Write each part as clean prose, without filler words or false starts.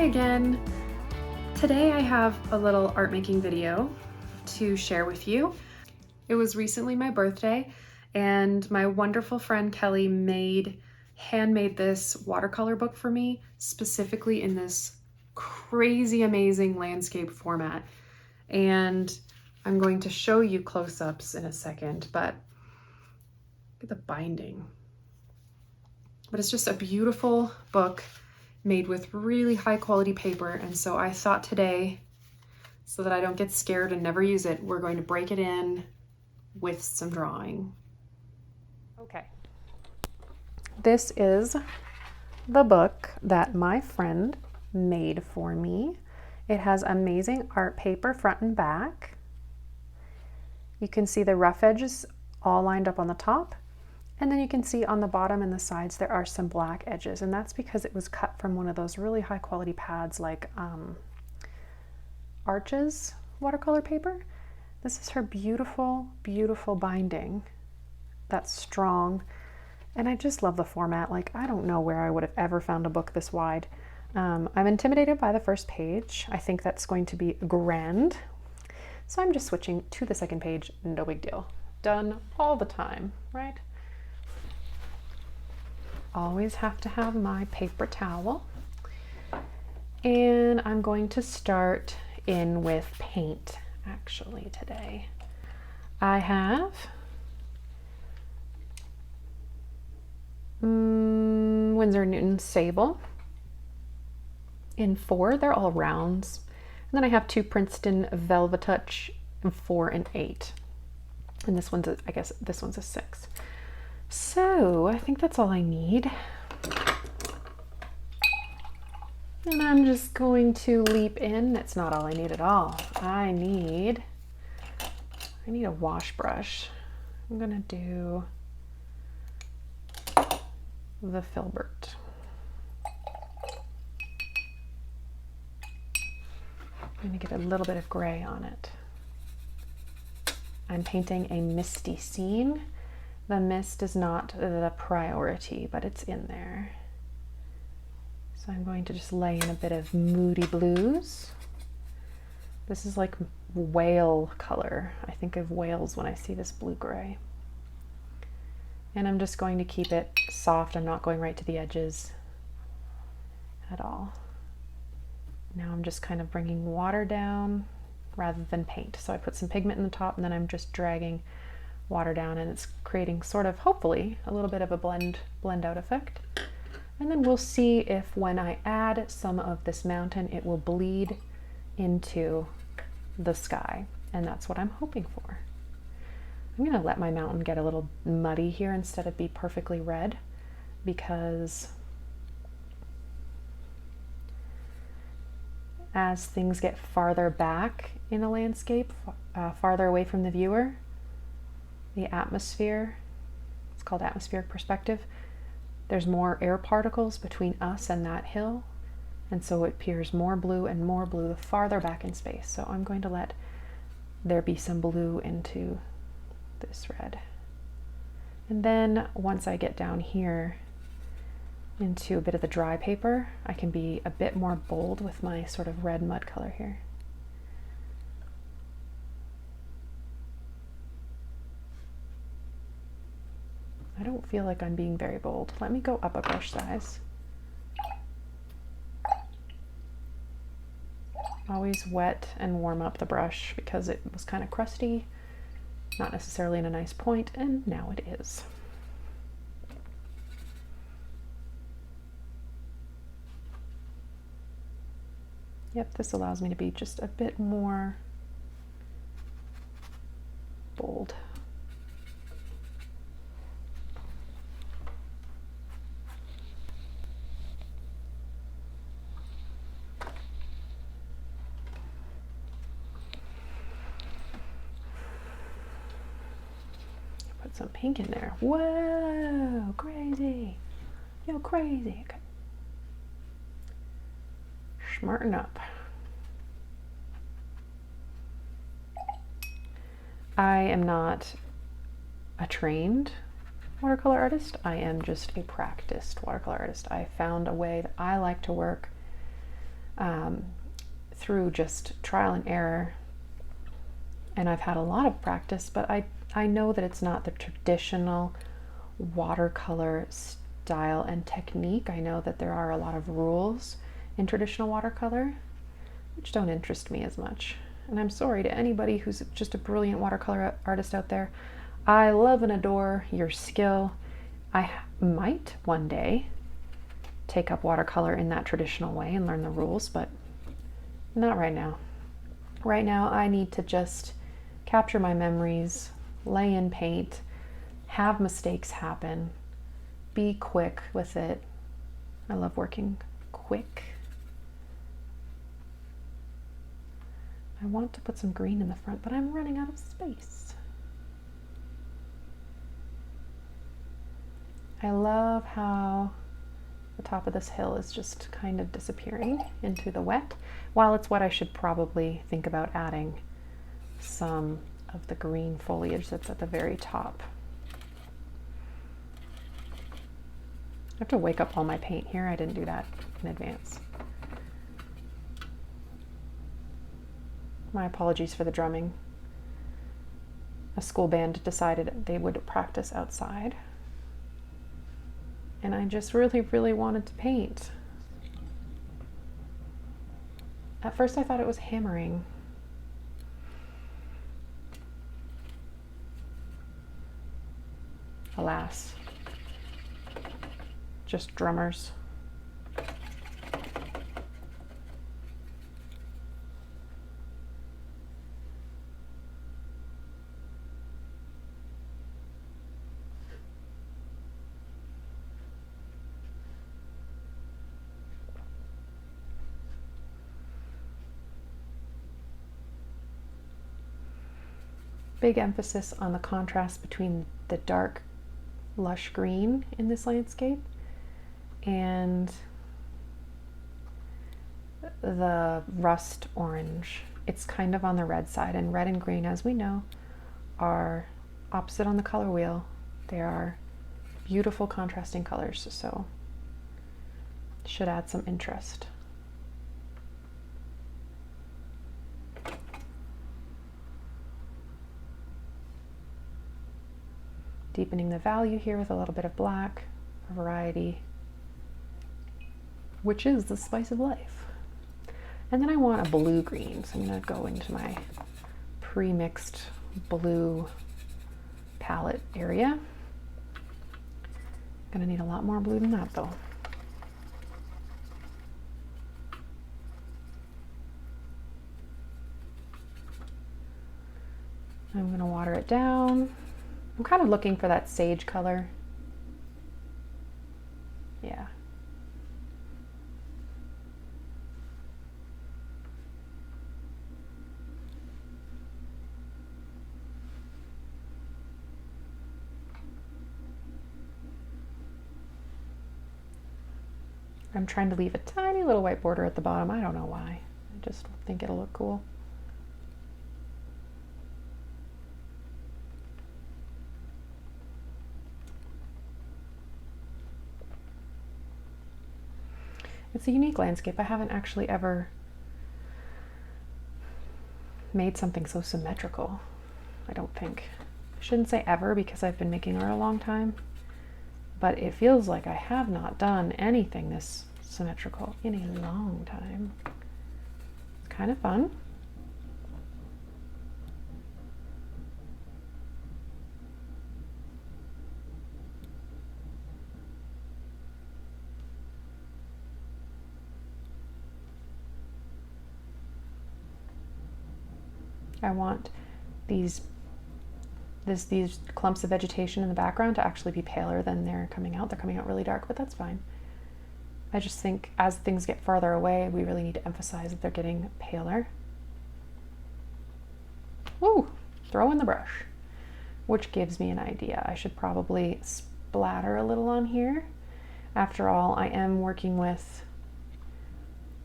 Hi again. Today I have a little art making video to share with you. It was recently my birthday and my wonderful friend Kelly handmade this watercolor book for me, specifically in this crazy amazing landscape format. And I'm going to show you close-ups in a second, but look at the binding. But it's just a beautiful book made with really high quality paper. And so I thought today, so that I don't get scared and never use it, we're going to break it in with some drawing. Okay. This is the book that my friend made for me. It has amazing art paper front and back. You can see the rough edges all lined up on the top. And then you can see on the bottom and the sides there are some black edges, and that's because it was cut from one of those really high quality pads like Arches watercolor paper. This is her beautiful, beautiful binding that's strong, and I just love the format. Like, I don't know where I would have ever found a book this wide. I'm intimidated by the first page. I think that's going to be grand, so I'm just switching to the second page. No big deal. Done all the time, right? Always have to have my paper towel. And I'm going to start in with paint actually today. I have Winsor & Newton Sable in 4. They're all rounds. And then I have 2 Princeton Velvetouch in 4 and 8. And this one's I guess this one's a 6. So I think that's all I need. And I'm just going to leap in. It's not all I need at all. I need a wash brush. I'm gonna do the Filbert. I'm gonna get a little bit of gray on it. I'm painting a misty scene. The mist is not the priority, but it's in there. So I'm going to just lay in a bit of Moody blues. This is like whale color. I think of whales when I see this blue-gray. And I'm just going to keep it soft. I'm not going right to the edges at all. Now I'm just kind of bringing water down rather than paint. So I put some pigment in the top, and then I'm just dragging water down, and it's creating sort of, hopefully, a little bit of a blend out effect. And then we'll see if when I add some of this mountain, it will bleed into the sky. And that's what I'm hoping for. I'm gonna let my mountain get a little muddy here instead of be perfectly red, because as things get farther back in a landscape, farther away from the viewer, the atmosphere, it's called atmospheric perspective, there's more air particles between us and that hill, and so it appears more blue and more blue the farther back in space. So I'm going to let there be some blue into this red. And then once I get down here into a bit of the dry paper, I can be a bit more bold with my sort of red mud color here. I don't feel like I'm being very bold. Let me go up a brush size. Always wet and warm up the brush because it was kind of crusty, not necessarily in a nice point, and now it is. Yep, this allows me to be just a bit more bold. Put some pink in there. Whoa, crazy. Yo, crazy. Okay. Smarten up. I am not a trained watercolor artist. I am just a practiced watercolor artist. I found a way that I like to work through just trial and error. And I've had a lot of practice, but I know that it's not the traditional watercolor style and technique. I know that there are a lot of rules in traditional watercolor, which don't interest me as much. And I'm sorry to anybody who's just a brilliant watercolor artist out there. I love and adore your skill. I might one day take up watercolor in that traditional way and learn the rules, but not right now. Right now, I need to just capture my memories, lay in paint, have mistakes happen, be quick with it. I love working quick. I want to put some green in the front, but I'm running out of space. I love how the top of this hill is just kind of disappearing into the wet. While it's wet, I should probably think about adding some of the green foliage that's at the very top. I have to wake up all my paint here. I didn't do that in advance. My apologies for the drumming. A school band decided they would practice outside, and I just really wanted to paint. At first I thought it was hammering. Alas, just drummers. Big emphasis on the contrast between the dark, lush green in this landscape and the rust orange. It's kind of on the red side, and red and green, as we know, are opposite on the color wheel. They are beautiful contrasting colors, so should add some interest. Deepening the value here with a little bit of black, a variety, which is the spice of life. And then I want a blue-green, so I'm going to go into my pre-mixed blue palette area. Gonna need a lot more blue than that though. I'm gonna water it down. I'm kind of looking for that sage color. Yeah. I'm trying to leave a tiny little white border at the bottom. I don't know why. I just think it'll look cool. It's a unique landscape. I haven't actually ever made something so symmetrical, I don't think. I shouldn't say ever because I've been making art a long time, but it feels like I have not done anything this symmetrical in a long time. It's kind of fun. I want these clumps of vegetation in the background to actually be paler than they're coming out. They're coming out really dark, but that's fine. I just think as things get farther away, we really need to emphasize that they're getting paler. Woo! Throw in the brush, which gives me an idea. I should probably splatter a little on here. After all, I am working with,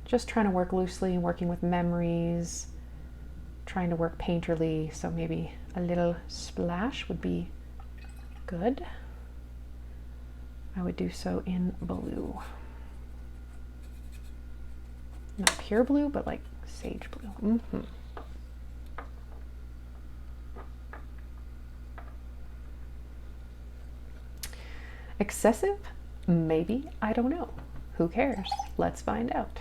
just trying to work loosely, working with memories, trying to work painterly, so maybe a little splash would be good. I would do so in blue. Not pure blue, but like sage blue. Excessive? Maybe. I don't know. Who cares? Let's find out.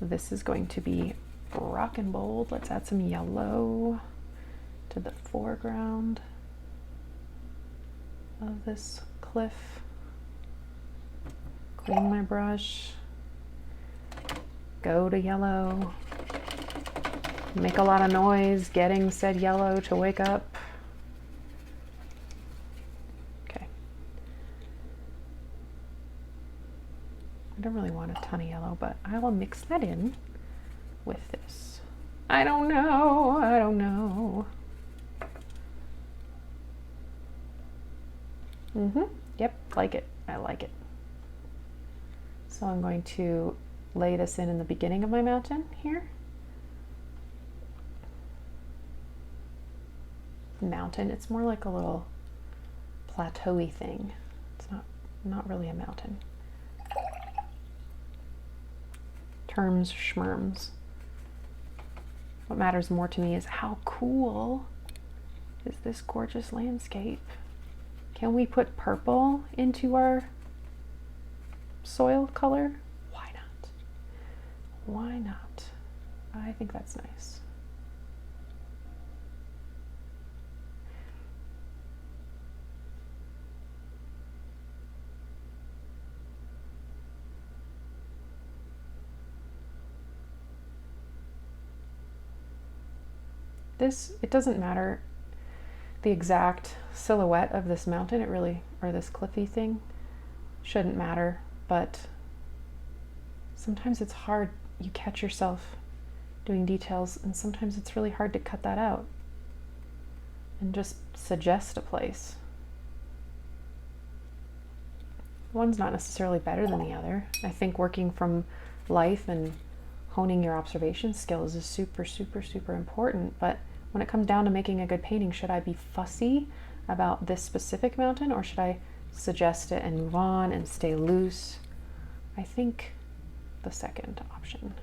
This is going to be rockin' bold. Let's add some yellow to the foreground of this cliff. Clean my brush. Go to yellow. Make a lot of noise getting said yellow to wake up. Okay. I don't really want a ton of yellow, but I will mix that in with this. I don't know. I don't know. Yep, like it. I like it. So I'm going to lay this in the beginning of my mountain here. Mountain, it's more like a little plateau-y thing. It's not really a mountain. Terms, schmerms. What matters more to me is how cool is this gorgeous landscape. Can we put purple into our soil color? Why not? Why not? I think that's nice. It doesn't matter the exact silhouette of this mountain, or this cliffy thing, shouldn't matter, but sometimes it's hard. You catch yourself doing details, and sometimes it's really hard to cut that out and just suggest a place. One's not necessarily better than the other. I think working from life and honing your observation skills is super, super, super important, but when it comes down to making a good painting, should I be fussy about this specific mountain, or should I suggest it and move on and stay loose? I think the second option.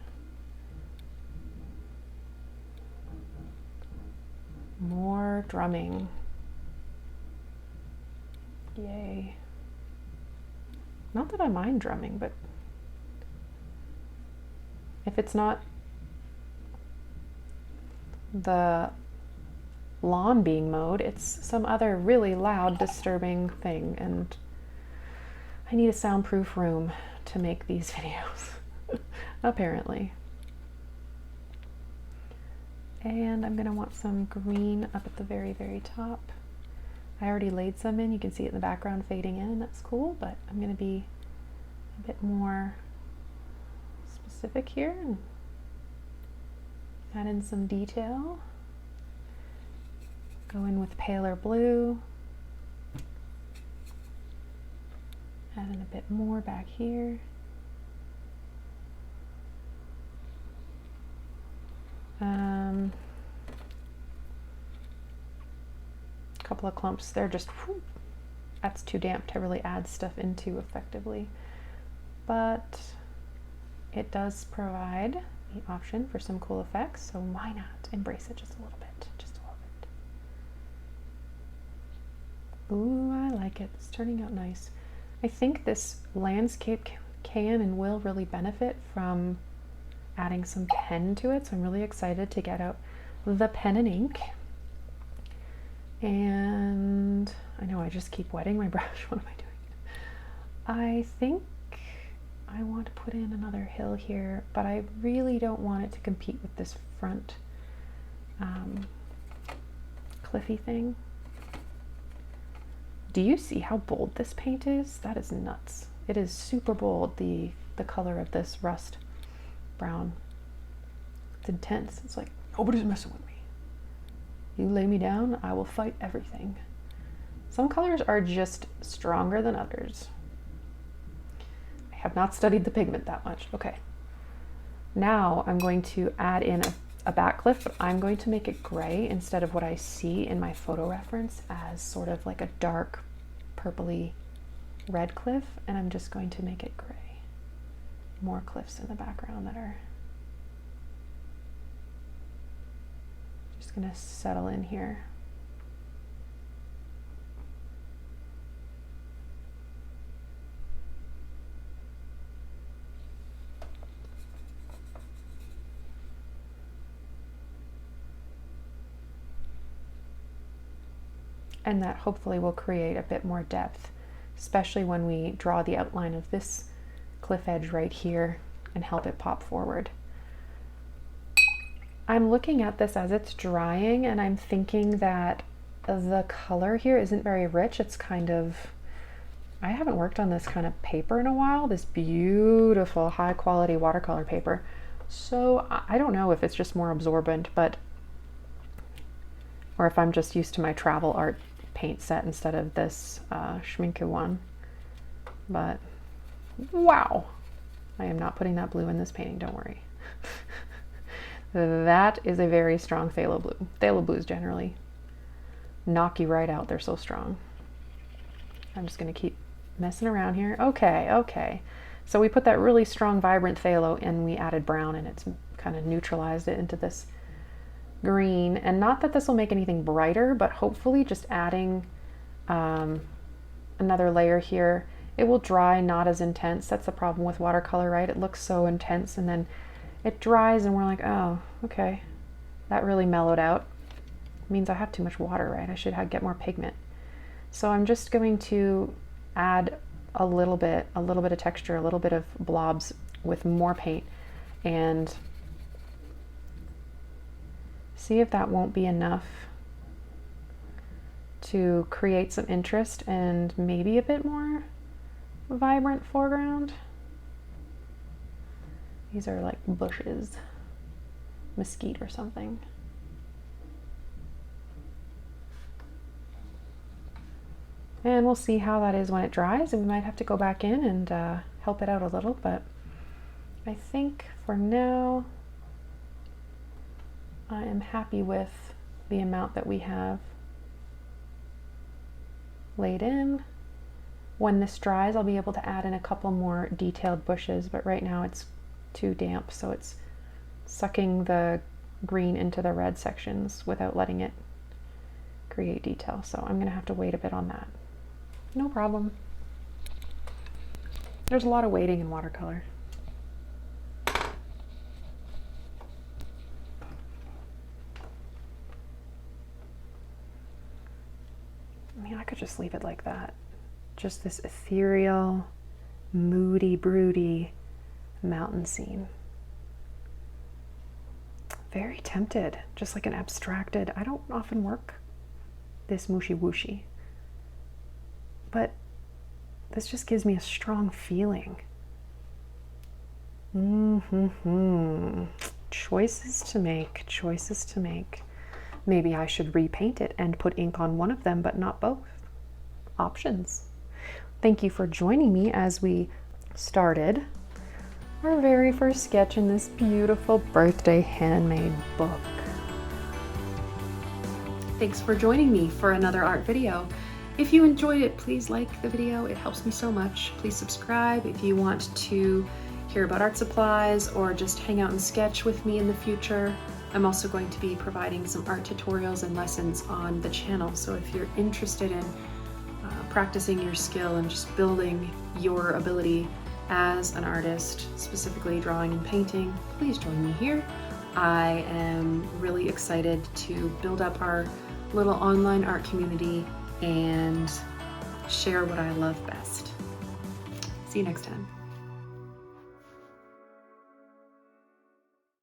More drumming. Yay. Not that I mind drumming, but if it's not the lawn being mowed, it's some other really loud, disturbing thing, and I need a soundproof room to make these videos, apparently. And I'm gonna want some green up at the very, very top. I already laid some in. You can see it in the background fading in. That's cool, but I'm gonna be a bit more specific here and add in some detail. Go in with paler blue. Add in a bit more back here. A couple of clumps. They're just, whew, that's too damp to really add stuff into effectively. But it does provide the option for some cool effects, so why not embrace it just a little bit, just a little bit. Ooh, I like it. It's turning out nice. I think this landscape can and will really benefit from adding some pen to it, so I'm really excited to get out the pen and ink. And I know I just keep wetting my brush. What am I doing? I think I want to put in another hill here, but I really don't want it to compete with this front cliffy thing. Do you see how bold this paint is? That is nuts. It is super bold, the color of this rust brown. It's intense. It's like, nobody's messing with me. You lay me down, I will fight everything. Some colors are just stronger than others. I have not studied the pigment that much. Okay. Now I'm going to add in a back cliff, but I'm going to make it gray instead of what I see in my photo reference as sort of like a dark purpley red cliff, and I'm just going to make it gray. More cliffs in the background that are just going to settle in here. And that hopefully will create a bit more depth, especially when we draw the outline of this cliff edge right here and help it pop forward. I'm looking at this as it's drying, and I'm thinking that the color here isn't very rich. It's kind of, I haven't worked on this kind of paper in a while, this beautiful high quality watercolor paper. So I don't know if it's just more absorbent, but, or if I'm just used to my travel art paint set instead of this Schminke one. But wow, I am not putting that blue in this painting, don't worry. That is a very strong phthalo blue. Phthalo blues generally knock you right out, they're so strong. I'm just going to keep messing around here. Okay. So we put that really strong, vibrant phthalo and we added brown, and it's kind of neutralized it into this green. And not that this will make anything brighter, but hopefully just adding another layer here, it will dry not as intense. That's the problem with watercolor, right? It looks so intense and then it dries and we're like, oh, okay, that really mellowed out. It means I have too much water, right? I should get more pigment. So I'm just going to add a little bit of texture, a little bit of blobs with more paint, and see if that won't be enough to create some interest and maybe a bit more vibrant foreground. These are like bushes, mesquite or something. And we'll see how that is when it dries, and we might have to go back in and help it out a little, but I think for now I am happy with the amount that we have laid in. When this dries, I'll be able to add in a couple more detailed bushes, but right now it's too damp, so it's sucking the green into the red sections without letting it create detail. So I'm gonna have to wait a bit on that. No problem. There's a lot of waiting in watercolor. I mean, I could just leave it like that. Just this ethereal, moody, broody mountain scene. Very tempted, just like an abstracted. I don't often work this mooshy wooshy, but this just gives me a strong feeling. Choices to make, choices to make. Maybe I should repaint it and put ink on one of them, but not both. Options. Thank you for joining me as we started our very first sketch in this beautiful birthday handmade book. Thanks for joining me for another art video. If you enjoyed it, please like the video. It helps me so much. Please subscribe if you want to hear about art supplies or just hang out and sketch with me in the future. I'm also going to be providing some art tutorials and lessons on the channel. So if you're interested in practicing your skill and just building your ability as an artist, specifically drawing and painting, please join me here. I am really excited to build up our little online art community and share what I love best. See you next time.